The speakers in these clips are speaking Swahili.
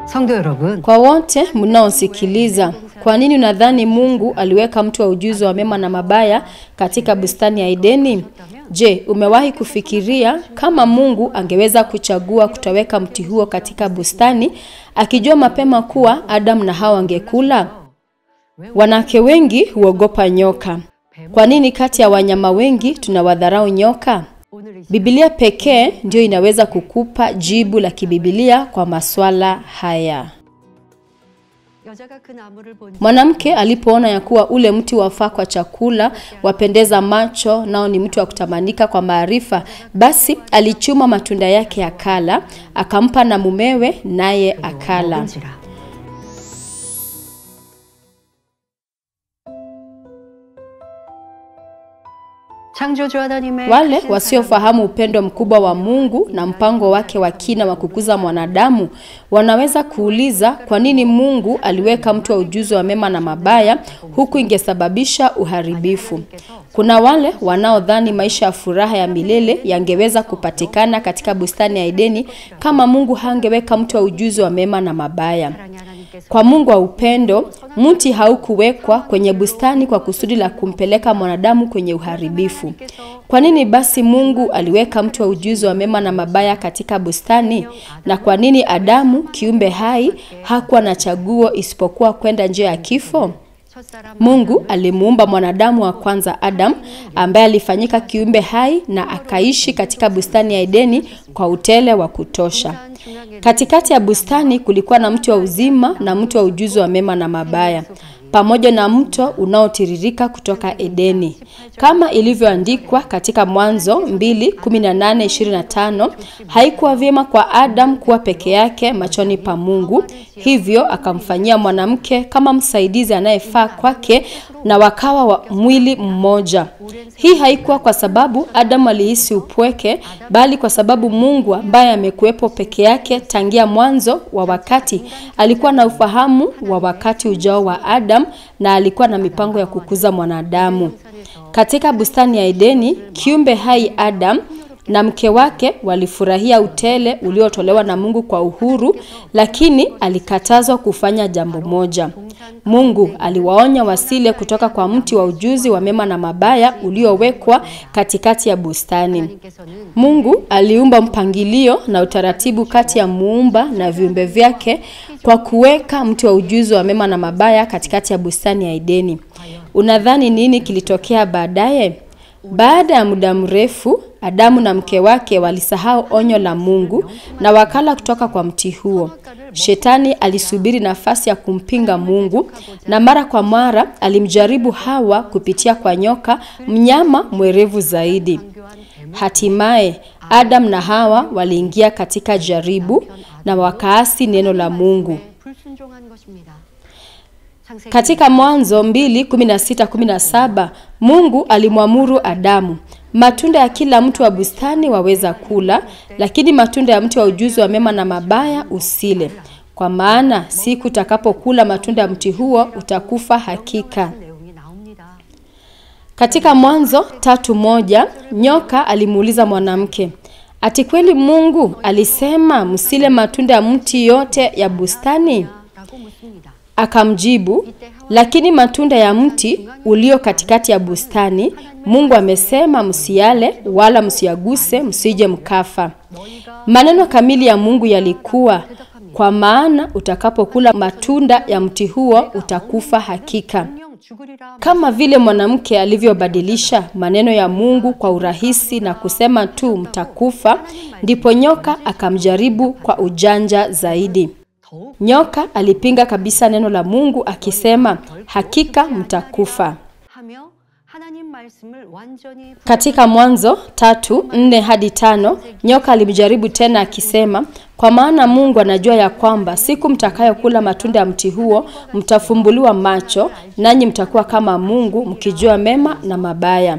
성도 여러분, Kwa wote mnaosikiliza, kwa nini unadhani Mungu aliweka mti wa ujuzi wa mema na mabaya katika bustani ya Edeni? Je, umewahi kufikiria kama Mungu angeweza kuchagua kutoweka mti huo katika bustani, akijua mapema kuwa Adam na Hawa wangekula? Wanawake wengi huogopa nyoka. Kwa nini kati ya wanyama wengi tunawadharau nyoka? Biblia pekee ndio inaweza kukupa jibu la kibibilia kwa maswala haya. Mwanamke alipoona ya kuwa ule mti wafaa kwa chakula, wapendeza macho, nao ni mti wa kutamanika kwa maarifa, basi alichuma matunda yake akala, akampa na mumewe, naye akala. Wale wasiofahamu upendo mkubwa wa Mungu na mpango wake wa kina wa kukuza mwanadamu wanaweza kuuliza kwa nini Mungu aliweka mti wa ujuzi wa mema na mabaya huku ingesababisha uharibifu. Kuna wale wanaodhani maisha ya furaha ya milele yangeweza kupatikana katika bustani ya Edeni kama Mungu hangeweka mti wa ujuzi wa mema na mabaya. Kwa Mungu wa upendo, mti haukuwekwa kwenye bustani kwa kusudi la kumpeleka mwanadamu kwenye uharibifu. Kwa nini basi Mungu aliweka mti wa ujuzi wa mema na mabaya katika bustani? Na kwa nini Adamu, kiumbe hai, hakuwa na chaguo isipokuwa kwenda njia ya kifo? Mungu alimuumba mwanadamu wa kwanza Adam, ambaye alifanyika kiumbe hai na akaishi katika bustani ya Edeni kwa utele wa kutosha. Katikati ya bustani kulikuwa na mti wa uzima na mti wa ujuzi wa mema na mabaya, pamoja na mto unaotiririka kutoka Edeni. Kama ilivyoandikwa katika Mwanzo 2:18-25, haikuwa vyema kwa Adam kuwa peke yake machoni pa Mungu, hivyo akamfanyia mwanamke kama msaidizi anayefaa kwake na wakawa wa mwili mmoja. Hii haikuwa kwa sababu Adam alihisi upweke, bali kwa sababu Mungu ambaye amekuwepo peke yake tangia mwanzo wa wakati alikuwa na ufahamu wa wakati ujao wa Adam na alikuwa na mipango ya kukuza mwanadamu. Katika bustani ya Edeni, kiumbe hai Adam na mke wake walifurahia utele uliotolewa na Mungu kwa uhuru, lakini alikatazwa kufanya jambo moja. Mungu aliwaonya wasile kutoka kwa mti wa ujuzi wa mema na mabaya uliowekwa katikati ya bustani. Mungu aliumba mpangilio na utaratibu kati ya muumba na viumbe vyake kwa kuweka mti wa ujuzi wa mema na mabaya katikati ya bustani ya Edeni. Unadhani nini kilitokea baadaye? Baada ya muda mrefu, Adamu na mke wake walisahau onyo la Mungu na wakala kutoka kwa mti huo. Shetani alisubiri nafasi ya kumpinga Mungu na mara kwa mara alimjaribu Hawa kupitia kwa nyoka, mnyama mwerevu zaidi. Hatimaye Adam na Hawa waliingia katika jaribu na wakaasi neno la Mungu. Katika Mwanzo 2:16-17, Mungu alimwamuru Adamu, matunda ya kila mti wa bustani waweza kula, lakini matunda ya mti wa ujuzi wa mema na mabaya usile, kwa maana siku utakapokula matunda ya mti huo utakufa hakika. Katika Mwanzo 3:1, nyoka alimuuliza mwanamke, ati kweli Mungu alisema msile matunda ya mti yote ya bustani? Akamjibu, lakini matunda ya mti ulio katikati ya bustani, Mungu amesema msiale wala msiaguse msije mkafa. Maneno kamili ya Mungu yalikuwa, kwa maana utakapokula matunda ya mti huo utakufa hakika. Kama vile mwanamke alivyobadilisha maneno ya Mungu kwa urahisi na kusema tu mtakufa, ndipo nyoka akamjaribu kwa ujanja zaidi. Nyoka alipinga kabisa neno la Mungu akisema, hakika mtakufa. Katika Mwanzo 3:4-5, nyoka alimjaribu tena akisema, kwa maana Mungu anajua ya kwamba siku mtakayokula matunda ya mti huo mtafumbuliwa macho, nanyi mtakuwa kama Mungu mkijua mema na mabaya.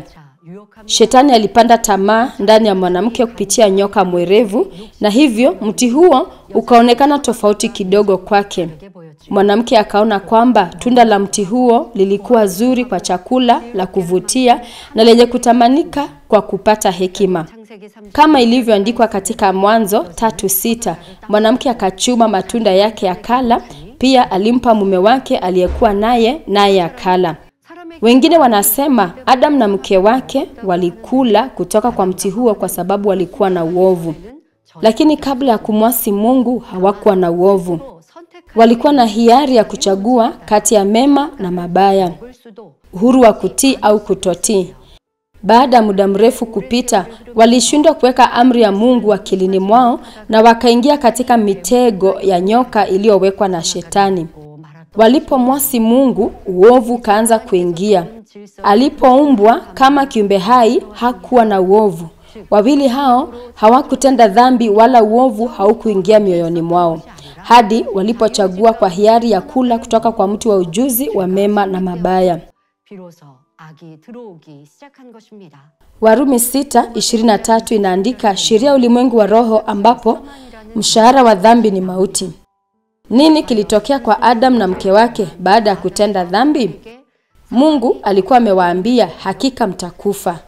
Shetani alipanda tamaa ndani ya mwanamke kupitia nyoka mwerevu, na hivyo mti huo ukaonekana tofauti kidogo kwake. Mwanamke akaona kwamba tunda la mti huo lilikuwa zuri kwa chakula, la kuvutia na lenye kutamanika kwa kupata hekima. Kama ilivyoandikwa katika Mwanzo 3:6, mwanamke akachuma matunda yake akala, pia alimpa mume wake aliyekuwa naye akala. Wengine wanasema Adam na mke wake walikula kutoka kwa mti huo kwa sababu walikuwa na uovu. Lakini kabla ya kumwasi Mungu hawakuwa na uovu. Walikuwa na hiari ya kuchagua kati ya mema na mabaya, uhuru wa kutii au kutotii. Baada ya muda mrefu kupita, walishindwa kuweka amri ya Mungu akilini mwao na wakaingia katika mitego ya nyoka iliyowekwa na Shetani. Walipomwasi Mungu, uovu kaanza kuingia. Alipoumbwa kama kiumbe hai hakuwa na uovu. Wawili hao hawakutenda dhambi wala uovu haukuingia mioyoni mwao, hadi walipochagua kwa hiari ya kula kutoka kwa mti wa ujuzi wa mema na mabaya. Warumi 6:23 inaandika, sheria ulimwengu wa roho ambapo mshahara wa dhambi ni mauti. Nini kilitokea kwa Adam na mke wake baada ya kutenda dhambi? Mungu alikuwa amewaambia hakika mtakufa,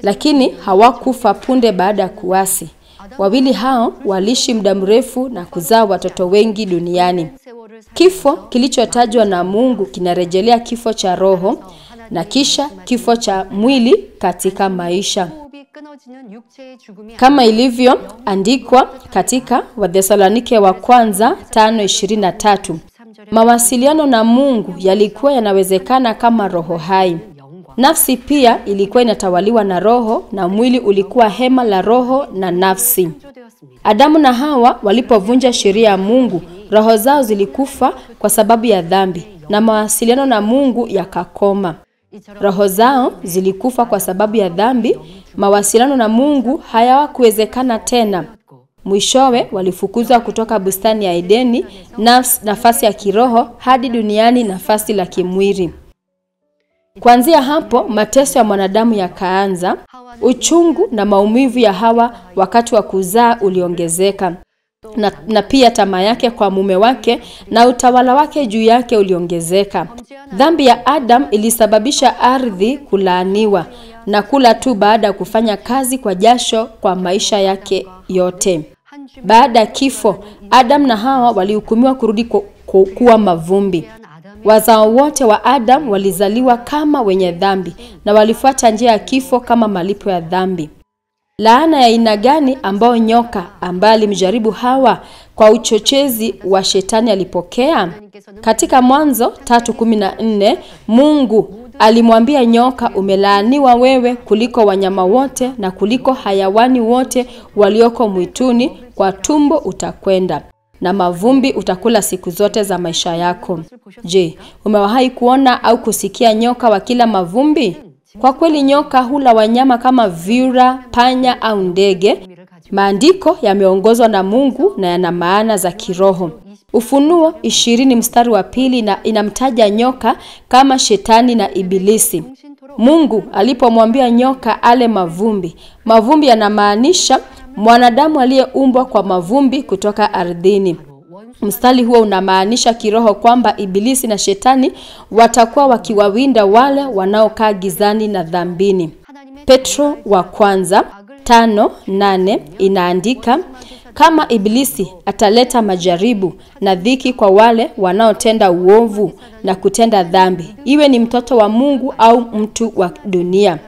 lakini hawakufa punde baada ya kuasi. Wawili hao waliishi muda mrefu na kuzaa watoto wengi duniani. Kifo kilichotajwa na Mungu kinarejelea kifo cha roho na kisha kifo cha mwili katika maisha. Kama ilivyo andikwa katika Wathesalonike wa kwanza 5:23, mawasiliano na Mungu yalikuwa yanawezekana kama roho hai. Nafsi pia ilikuwa inatawaliwa na roho na mwili ulikuwa hema la roho na nafsi. Adamu na Hawa walipovunja sheria ya Mungu, roho zao zilikufa kwa sababu ya dhambi na mawasiliano na Mungu yakakoma. Roho zao zilikufa kwa sababu ya dhambi, mawasiliano na Mungu hayakuwezekana tena. Mwishowe walifukuzwa kutoka bustani ya Edeni, nafasi ya kiroho, hadi duniani nafasi la kimwili. Kuanzia hapo mateso ya mwanadamu yakaanza. Uchungu na maumivu ya Hawa wakati wa kuzaa uliongezeka. Na pia tamaa yake kwa mume wake na utawala wake juu yake uliongezeka. Dhambi ya Adam ilisababisha ardhi kulaaniwa na kula tu baada ya kufanya kazi kwa jasho kwa maisha yake yote. Baada ya kifo, Adam na Hawa walihukumiwa kurudi kuwa mavumbi. Wazao wote wa Adam walizaliwa kama wenye dhambi na walifuata njia ya kifo kama malipo ya dhambi. Laana ya aina gani ambao nyoka ambaye alimjaribu Hawa kwa uchochezi wa Shetani alipokea? Katika Mwanzo 3:14, Mungu alimwambia nyoka, umelaaniwa wewe kuliko wanyama wote na kuliko hayawani wote walioko mwituni, kwa tumbo utakwenda na mavumbi utakula siku zote za maisha yako. Je, umewahi kuona au kusikia nyoka wakila mavumbi? Kwa kweli nyoka hula wanyama kama vyura, panya au ndege. Maandiko yameongozwa na Mungu na yana maana za kiroho. Ufunuo 20:2 na inamtaja nyoka kama Shetani na Ibilisi. Mungu alipomwambia nyoka ale mavumbi, mavumbi yanamaanisha mwanadamu aliyeumbwa kwa mavumbi kutoka ardhini. Mstari huo unamaanisha kiroho kwamba Ibilisi na Shetani watakuwa wakiwawinda wale wanaokaa gizani na dhambini. Petro wa kwanza 5:8 inaandika, kama Ibilisi ataleta majaribu na dhiki kwa wale wanaotenda uovu na kutenda dhambi, iwe ni mtoto wa Mungu au mtu wa dunia.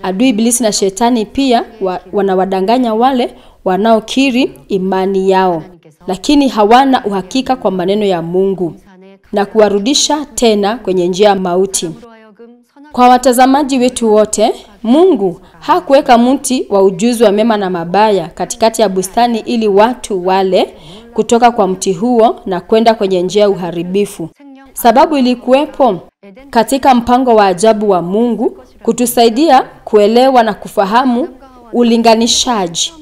Adui Ibilisi na Shetani pia wanawadanganya wale wanaokiri imani yao, lakini hawana uhakika kwa maneno ya Mungu na kuwarudisha tena kwenye njia ya mauti. Kwa watazamaji wetu wote, Mungu hakuweka mti wa ujuzi wa mema na mabaya katikati ya bustani ili watu wale kutoka kwa mti huo na kwenda kwenye njia ya uharibifu. Sababu ilikuwepo katika mpango wa ajabu wa Mungu kutusaidia kuelewa na kufahamu ulinganishaji.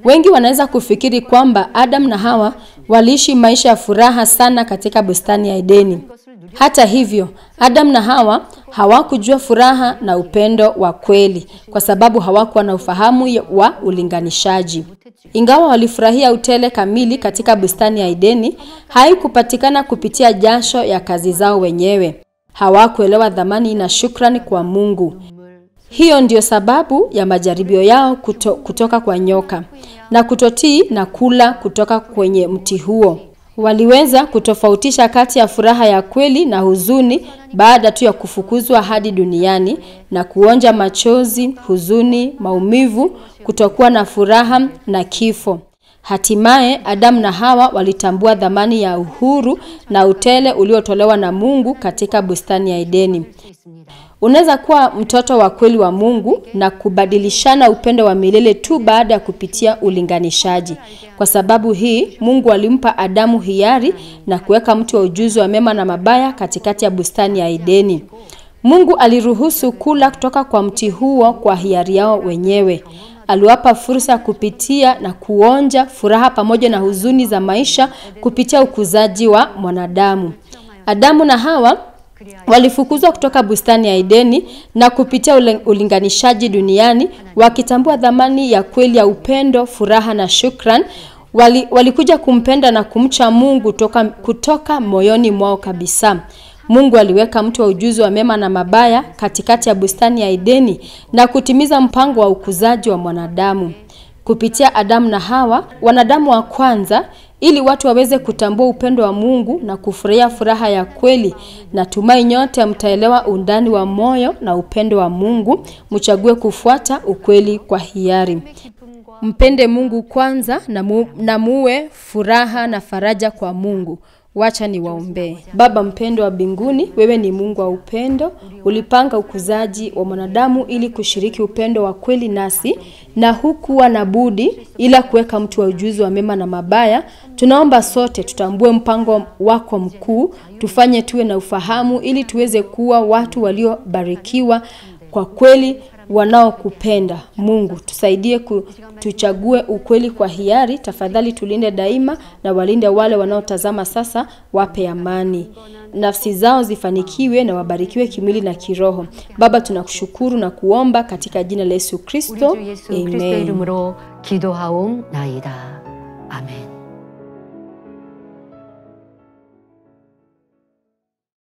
Wengi wanaweza kufikiri kwamba Adam na Hawa waliishi maisha ya furaha sana katika bustani ya Edeni. Hata hivyo, Adam na Hawa hawakujua furaha na upendo wa kweli kwa sababu hawakuwa na ufahamu wa ulinganishaji. Ingawa walifurahia utele kamili katika bustani ya Edeni, haikupatikana kupitia jasho ya kazi zao wenyewe. Hawakuelewa dhamani na shukrani kwa Mungu. Hiyo ndio sababu ya majaribio yao kutoka kwa nyoka na kutotii na kula kutoka kwenye mti huo. Waliweza kutofautisha kati ya furaha ya kweli na huzuni baada tu ya kufukuzwa hadi duniani na kuonja machozi, huzuni, maumivu, kutokuwa na furaha na kifo. Hatimaye Adamu na Hawa walitambua dhamani ya uhuru na utele uliotolewa na Mungu katika bustani ya Edeni. Unaweza kuwa mtoto wa kweli wa Mungu na kubadilishana upendo wa milele tu baada ya kupitia ulinganishaji. Kwa sababu hii, Mungu alimpa Adamu hiari na kuweka mti wa ujuzi wa mema na mabaya katikati ya bustani ya Edeni. Mungu aliruhusu kula kutoka kwa mti huo kwa hiari yao wenyewe. Aliwapa fursa kupitia na kuonja furaha pamoja na huzuni za maisha kupitia ukuzaji wa mwanadamu. Adamu na Hawa walifukuzwa kutoka bustani ya Edeni na kupitia ulinganishaji duniani, wakitambua dhamani ya kweli ya upendo, furaha na shukran. Walikuja kumpenda na kumcha Mungu kutoka moyoni mwao kabisa. Mungu aliweka mti wa ujuzi wa mema na mabaya katikati ya bustani ya Edeni na kutimiza mpango wa ukuzaji wa mwanadamu. Kupitia Adamu na Hawa, wanadamu wa kwanza, ili watu waweze kutambua upendo wa Mungu na kufurahia furaha ya kweli. Natumai nyote mtaelewa undani wa moyo na upendo wa Mungu, mchague kufuata ukweli kwa hiari. Mpende Mungu kwanza na muwe furaha na faraja kwa Mungu. Wacha niwaombee. Baba mpendo wa mbinguni, wewe ni Mungu wa upendo. Ulipanga ukuzaji wa mwanadamu ili kushiriki upendo wa kweli nasi, na hukuwa na budi ila kuweka mti wa ujuzi wa mema na mabaya. Tunaomba sote tutambue mpango wako mkuu, tufanye tuwe na ufahamu ili tuweze kuwa watu waliobarikiwa kwa kweli, wanaokupenda. Mungu, tusaidie tuchague ukweli kwa hiari. Tafadhali tulinde daima na walinde wale wanaotazama sasa, wape amani. Nafsi zao zifanikiwe na wabarikiwe kimwili na kiroho. Baba, tunakushukuru na kuomba katika jina la Yesu Kristo. Amen. 아멘.